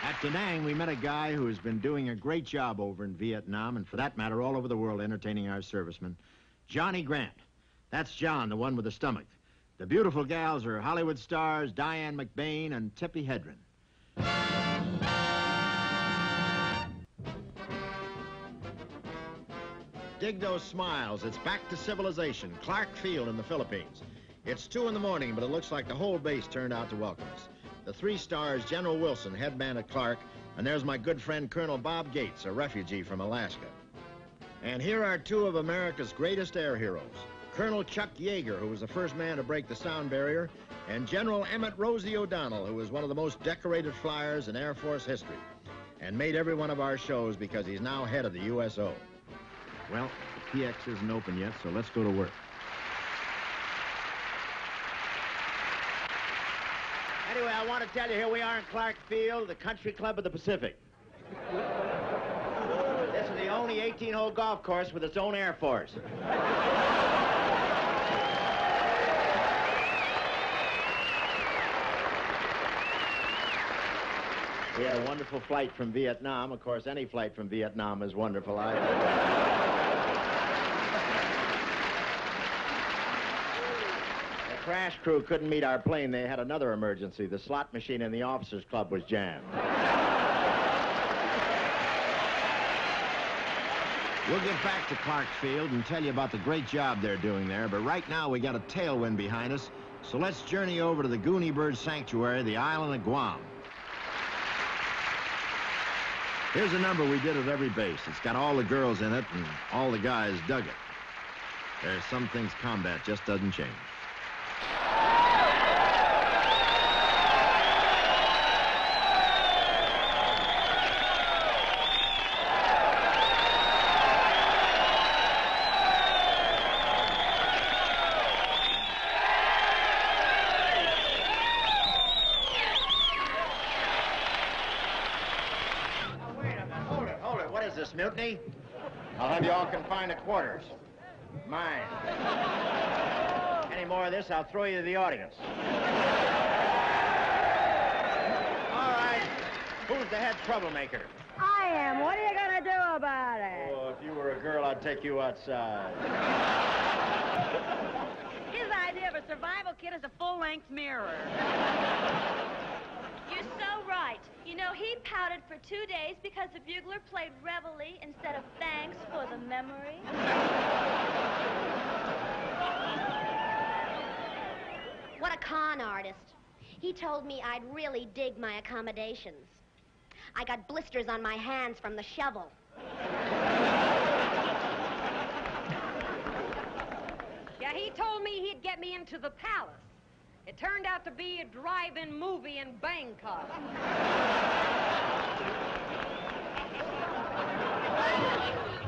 At Da Nang, we met a guy who has been doing a great job over in Vietnam, and for that matter, all over the world, entertaining our servicemen. Johnny Grant. That's John, the one with the stomach. The beautiful gals are Hollywood stars Diane McBain and Tippi Hedren. Dig those smiles. It's back to civilization. Clark Field in the Philippines. It's 2 in the morning, but it looks like the whole base turned out to welcome us. The 3 stars, General Wilson, head man at Clark, and there's my good friend Colonel Bob Gates, a refugee from Alaska. And here are 2 of America's greatest air heroes. Colonel Chuck Yeager, who was the first man to break the sound barrier, and General Emmett Rosie O'Donnell, who was one of the most decorated flyers in Air Force history, and made every one of our shows because he's now head of the USO. Well, the PX isn't open yet, so let's go to work. Anyway, I want to tell you, here we are in Clark Field, the Country Club of the Pacific. This is the only 18-hole golf course with its own Air Force. We had a wonderful flight from Vietnam. Of course, any flight from Vietnam is wonderful. The crash crew couldn't meet our plane. They had another emergency. The slot machine in the officers' club was jammed. We'll get back to Clark Field and tell you about the great job they're doing there, but right now we got a tailwind behind us, so let's journey over to the Goonie Bird Sanctuary, the island of Guam. Here's a number we did at every base. It's got all the girls in it, and all the guys dug it. There's some things combat just doesn't change. Mutiny? I'll have you all confined to quarters. Mine. Any more of this, I'll throw you to the audience. All right. Who's the head troublemaker? I am. What are you going to do about it? Oh, if you were a girl, I'd take you outside. His idea of a survival kit is a full-length mirror. You're so right. You know, he pouted for 2 days because the bugler played Reveille instead of Thanks for the Memory. What a con artist. He told me I'd really dig my accommodations. I got blisters on my hands from the shovel. Yeah, he told me he'd get me into the palace. It turned out to be a drive-in movie in Bangkok.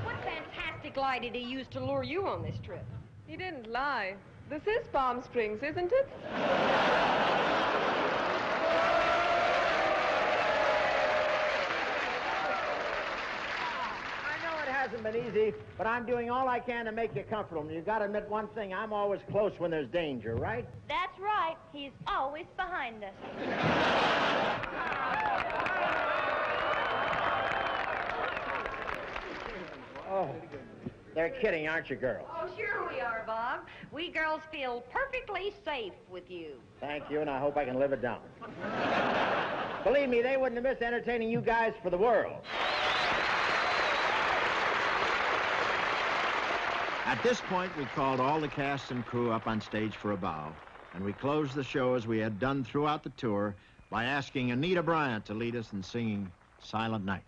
What fantastic lie did he use to lure you on this trip? He didn't lie. This is Palm Springs, isn't it? Hasn't been easy, but I'm doing all I can to make you comfortable. You got to admit one thing, I'm always close when there's danger, right? That's right. He's always behind us. Oh, they're kidding, aren't you, girls? Oh, sure we are, Bob. We girls feel perfectly safe with you. Thank you, and I hope I can live it down. Believe me, they wouldn't have missed entertaining you guys for the world. At this point, we called all the cast and crew up on stage for a bow, and we closed the show as we had done throughout the tour by asking Anita Bryant to lead us in singing Silent Night.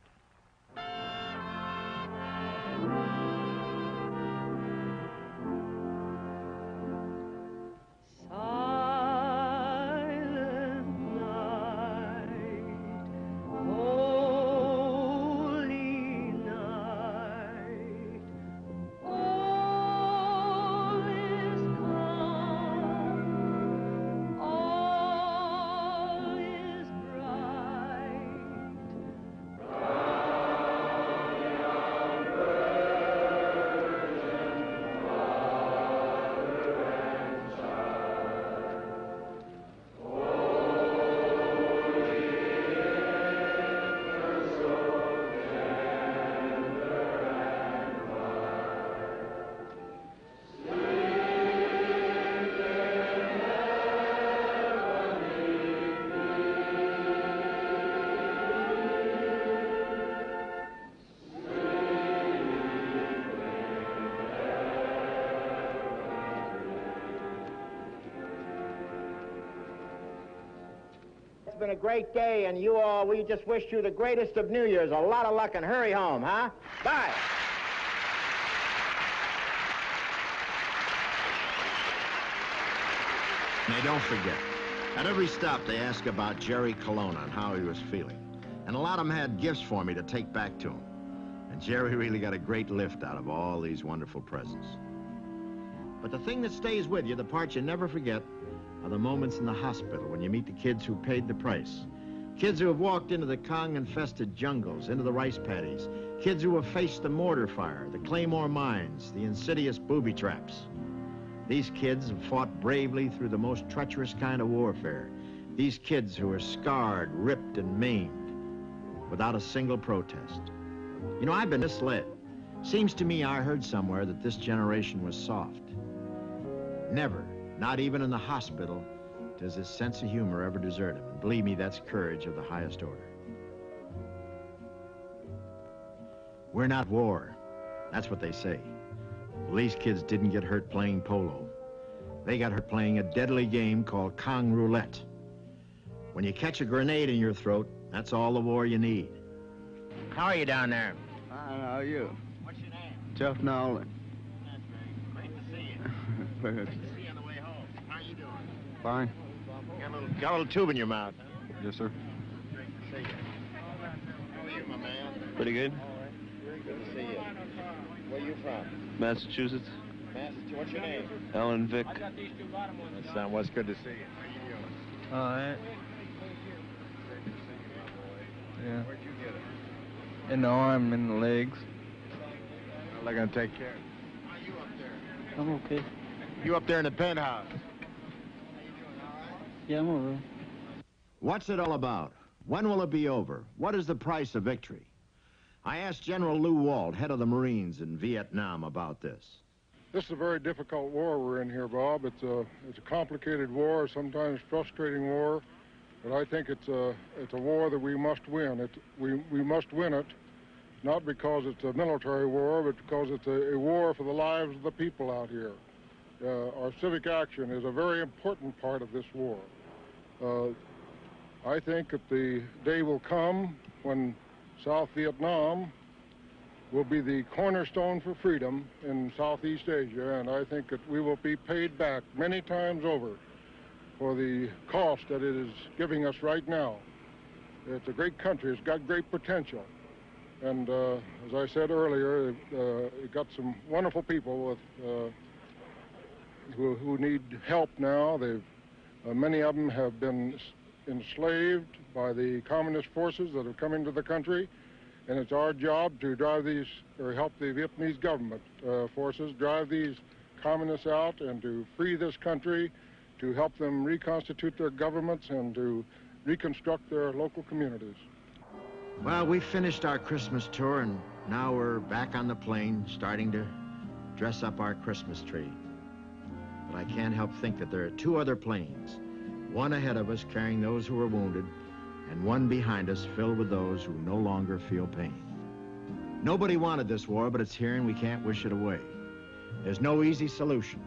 It's been a great day, and you all, we just wish you the greatest of New Year's. A lot of luck, and hurry home, huh? Bye. Now, don't forget, at every stop they ask about Jerry Colonna and how he was feeling. And a lot of them had gifts for me to take back to him. And Jerry really got a great lift out of all these wonderful presents. But the thing that stays with you, the part you never forget, are the moments in the hospital when you meet the kids who paid the price. Kids who have walked into the Kong-infested jungles, into the rice paddies. Kids who have faced the mortar fire, the claymore mines, the insidious booby traps. These kids have fought bravely through the most treacherous kind of warfare. These kids who are scarred, ripped, and maimed, without a single protest. You know, I've been misled. Seems to me I heard somewhere that this generation was soft. Never, not even in the hospital, does his sense of humor ever desert him. And believe me, that's courage of the highest order. We're not war. That's what they say. Well, these kids didn't get hurt playing polo. They got hurt playing a deadly game called Kong Roulette. When you catch a grenade in your throat, that's all the war you need. How are you down there? Fine, how are you? What's your name? Jeff Nolan. That's great. Great to see ahead. See you on the way home. How you doing? Fine. Got a little tube in your mouth. Yes, sir. Great to see you. How are you, my man? Pretty good. Good to see you. Where you from? Massachusetts. Massachusetts. What's your name? Alan Vick. Son, what's good to see you. How you doing? All right. Yeah. Where'd you get it? In the arm, in the legs. Well, they're gonna take care of you. How are you up there? I'm okay. You up there in the penthouse? Yeah, I'm all right. What's it all about? When will it be over? What is the price of victory? I asked General Lew Walt, head of the Marines in Vietnam, about this. This is a very difficult war we're in here, Bob. It's a complicated war, sometimes frustrating war, but I think it's a war that we must win. We must win it, not because it's a military war, but because it's a war for the lives of the people out here. Our civic action is a very important part of this war. I think that the day will come when South Vietnam will be the cornerstone for freedom in Southeast Asia, and I think that we will be paid back many times over for the cost that it is giving us right now. It's a great country. It's got great potential. And as I said earlier, it got some wonderful people with, who need help now. Many of them have been enslaved by the communist forces that have come into the country, and it's our job to drive these, or help the Vietnamese government forces drive these communists out and to free this country, to help them reconstitute their governments and to reconstruct their local communities. Well, we finished our Christmas tour, and now we're back on the plane, starting to dress up our Christmas tree. But I can't help think that there are two other planes, one ahead of us carrying those who are wounded, and one behind us filled with those who no longer feel pain. Nobody wanted this war, but it's here and we can't wish it away. There's no easy solution.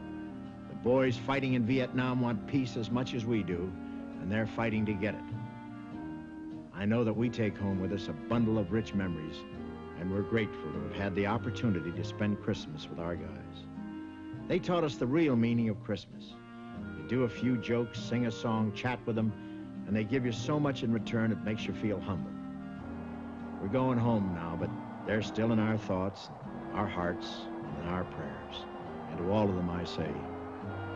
The boys fighting in Vietnam want peace as much as we do, and they're fighting to get it. I know that we take home with us a bundle of rich memories, and we're grateful to have had the opportunity to spend Christmas with our guys. They taught us the real meaning of Christmas. You do a few jokes, sing a song, chat with them, and they give you so much in return it makes you feel humble. We're going home now, but they're still in our thoughts, our hearts, and our prayers. And to all of them I say,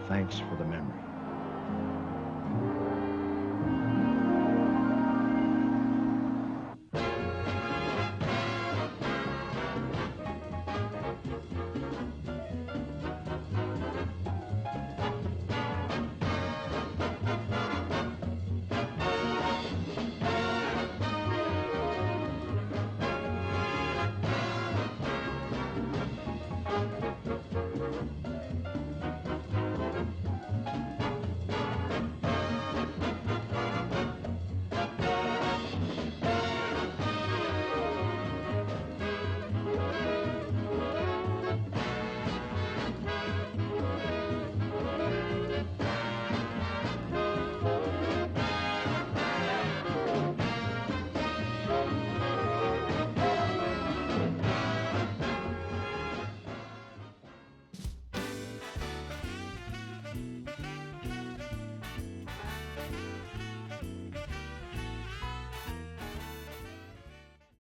thanks for the memories.